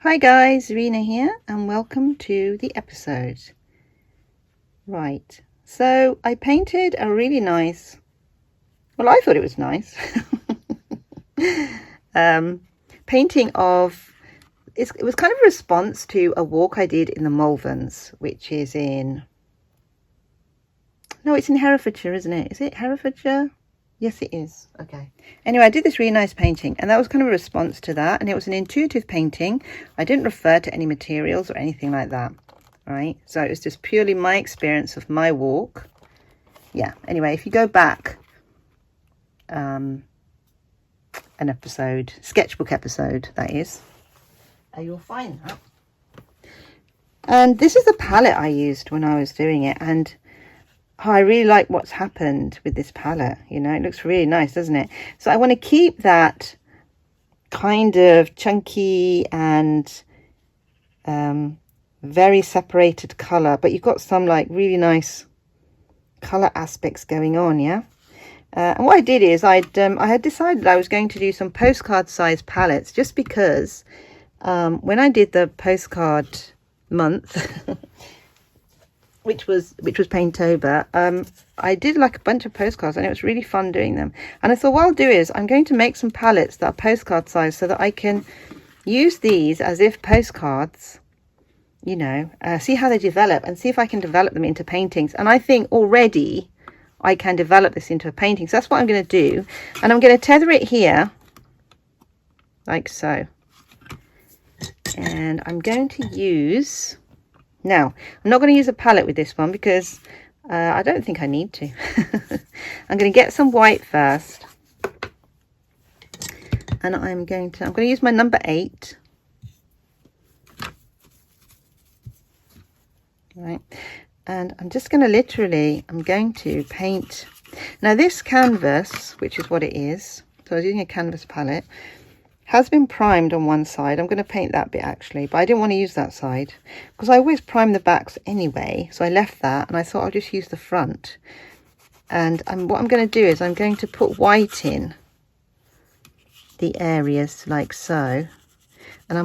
Hi guys, Rena here and welcome to the episode. Right, so I painted a really nice, well I thought it was nice, painting of, it was kind of a response to a walk I did in the Malverns, which is in, no it's in Herefordshire isn't it? Is it Herefordshire? Yes it is. Okay. Anyway, I did this really nice painting and that was kind of a response to that, and it was an intuitive painting. I didn't refer to any materials or anything like that, right? So it was just purely my experience of my walk. Yeah, anyway, if you go back an episode, sketchbook episode that is, you'll find that. And this is the palette I used when I was doing it, and I really like what's happened with this palette. You know, it looks really nice, doesn't it? So I want to keep that kind of chunky and very separated color, but you've got some like really nice color aspects going on, yeah. And what I did is I had decided I was going to do some postcard size palettes, just because when I did the postcard month which was Painttober, I did like a bunch of postcards and it was really fun doing them. And I thought what I'll do is I'm going to make some palettes that are postcard size so that I can use these as if postcards, you know, see how they develop and see if I can develop them into paintings. And I think already I can develop this into a painting. So that's what I'm going to do. And I'm going to tether it here like so. And I'm going to use... Now, I'm not going to use a palette with this one because I don't think I need to. I'm going to get some white first. And I'm going to use my number 8. Right. And I'm just going to literally, I'm going to paint. Now this canvas, which is what it is, so I was using a canvas palette, has been primed on one side. I'm going to paint that bit actually, but I didn't want to use that side because I always prime the backs anyway. So I left that and I thought I'll just use the front. And what I'm going to do is I'm going to put white in the areas like so. And I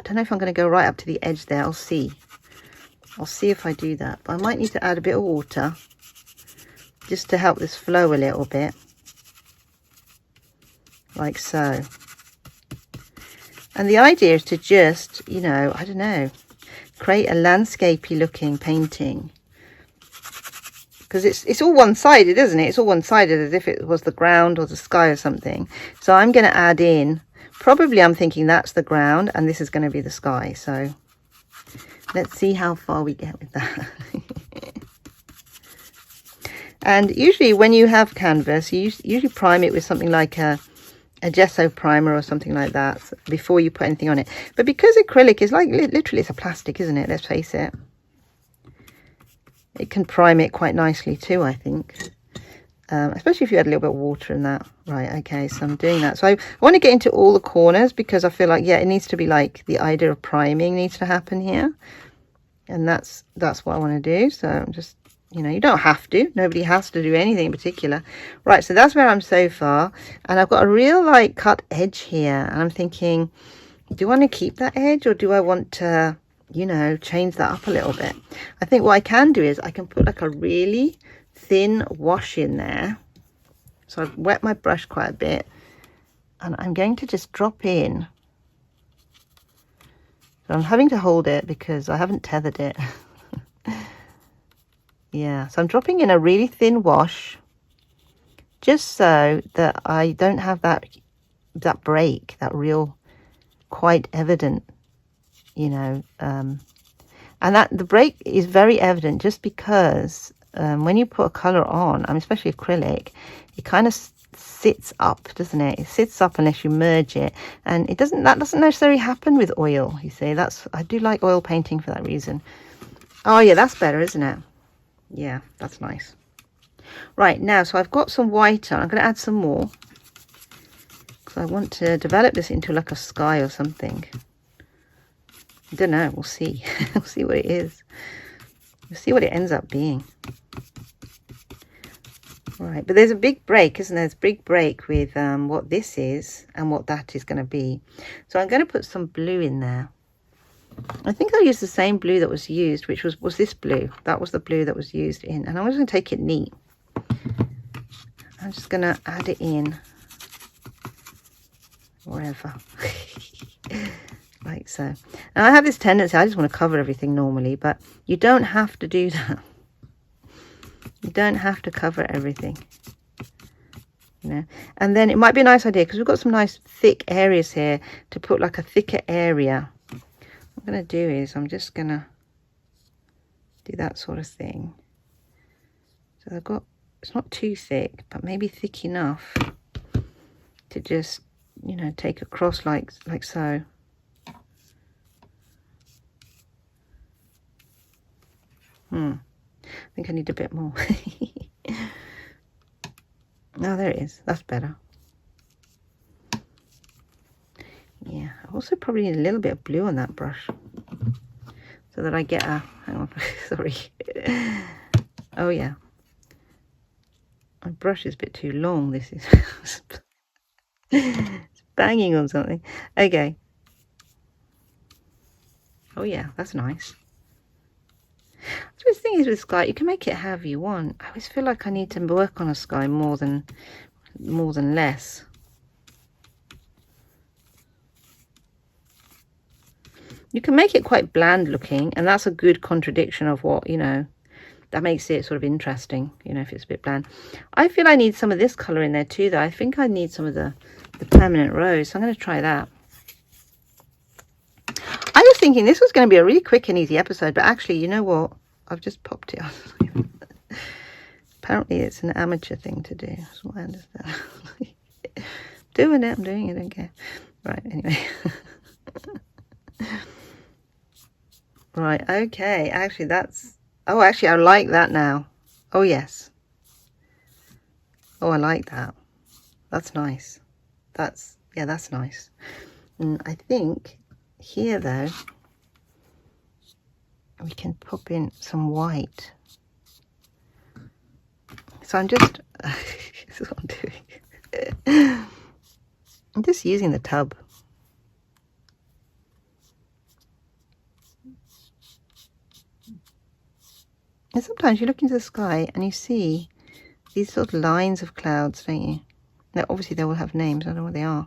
don't know if I'm going to go right up to the edge there. I'll see if I do that. But I might need to add a bit of water just to help this flow a little bit. Like so. And the idea is to just, you know, I don't know, create a landscapey looking painting. Because it's all one-sided, isn't it? It's all one-sided as if it was the ground or the sky or something. So I'm going to add in, probably I'm thinking that's the ground and this is going to be the sky. So let's see how far we get with that. And usually when you have canvas, you usually prime it with something like a gesso primer or something like that before you put anything on it. But because acrylic is like literally it's a plastic, isn't it? Let's face it. It can prime it quite nicely too, I think. Especially if you add a little bit of water in that. Right, okay, so I'm doing that. So I want to get into all the corners because I feel like, yeah, it needs to be like the idea of priming needs to happen here. And that's what I want to do. So I'm just, you know, you don't have to. Nobody has to do anything in particular. Right, so that's where I'm so far. And I've got a real, like, cut edge here. And I'm thinking, do I want to keep that edge or do I want to, you know, change that up a little bit? I think what I can do is I can put, like, a really thin wash in there. So I've wet my brush quite a bit. And I'm going to just drop in. So I'm having to hold it because I haven't tethered it. Yeah, so I'm dropping in a really thin wash just so that I don't have that break, that real quite evident, you know, and that the break is very evident just because when you put a color on, especially acrylic, it kind of sits up, doesn't it? It sits up unless you merge it, and that doesn't necessarily happen with oil. You see, I do like oil painting for that reason. Oh yeah, that's better, isn't it? Yeah, that's nice. Right, now, so I've got some white on. I'm going to add some more because I want to develop this into like a sky or something. I don't know, we'll see. We'll see what it is. We'll see what it ends up being. Right, but there's a big break, isn't there? There's a big break with what this is and what that is going to be. So I'm going to put some blue in there. I think I'll use the same blue that was used, which was this blue. That was the blue that was used in. And I'm just going to take it neat. I'm just going to add it in wherever. Like so. Now I have this tendency, I just want to cover everything normally, but you don't have to do that. You don't have to cover everything. You know, and then it might be a nice idea, because we've got some nice thick areas here, to put like a thicker area. What I'm going to do is I'm just going to do that sort of thing. So I've got, it's not too thick, but maybe thick enough to just, you know, take across like so. I think I need a bit more. Oh, there it is. That's better. Yeah, I also probably need a little bit of blue on that brush, so that I get a, hang on, sorry. Oh yeah. My brush is a bit too long. This is it's banging on something. Okay. Oh yeah, that's nice. So the thing is with sky, you can make it however you want. I always feel like I need to work on a sky more than less. You can make it quite bland looking, and that's a good contradiction of what, you know, that makes it sort of interesting, you know, if it's a bit bland. I feel I need some of this colour in there too, though. I think I need some of the permanent rose, so I'm going to try that. I was thinking this was going to be a really quick and easy episode, but actually, you know what? I've just popped it off. Apparently, it's an amateur thing to do. That's what I understand. Doing it, I'm doing it, I don't care. Right, anyway. Right, okay. Actually, that's... Oh, actually, I like that now. Oh, yes. Oh, I like that. That's nice. That's... Yeah, that's nice. And I think here, though, we can pop in some white. So I'm just... This is what I'm doing. I'm just using the tub. And sometimes you look into the sky and you see these sort of lines of clouds, don't you? Now, obviously, they will have names. I don't know what they are.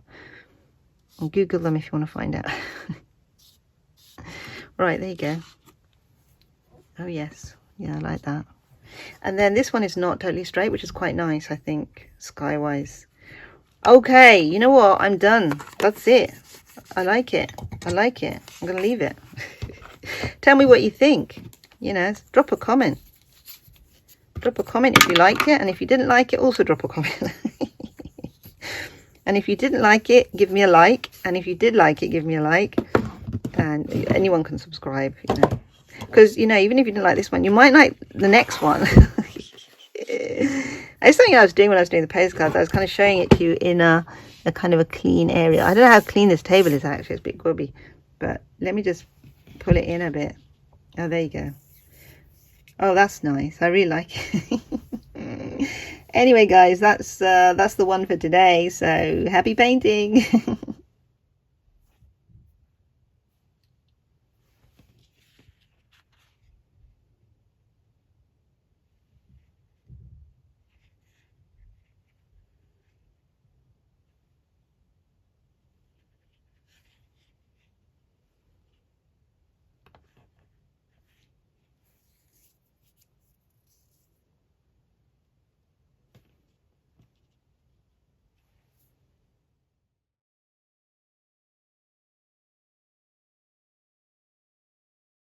And Google them if you want to find out. Right, there you go. Oh, yes. Yeah, I like that. And then this one is not totally straight, which is quite nice, I think, sky-wise. Okay, you know what? I'm done. That's it. I like it. I like it. I'm going to leave it. Tell me what you think. You know, drop a comment. Drop a comment if you liked it. And if you didn't like it, also drop a comment. And if you didn't like it, give me a like. And if you did like it, give me a like. And anyone can subscribe, you know. Because, you know, even if you didn't like this one, you might like the next one. It's something I was doing when I was doing the postcards. I was kind of showing it to you in a kind of a clean area. I don't know how clean this table is, actually. It's a bit grubby. But let me just pull it in a bit. Oh, there you go. Oh, that's nice. I really like it. Anyway, guys, that's the one for today. So happy painting.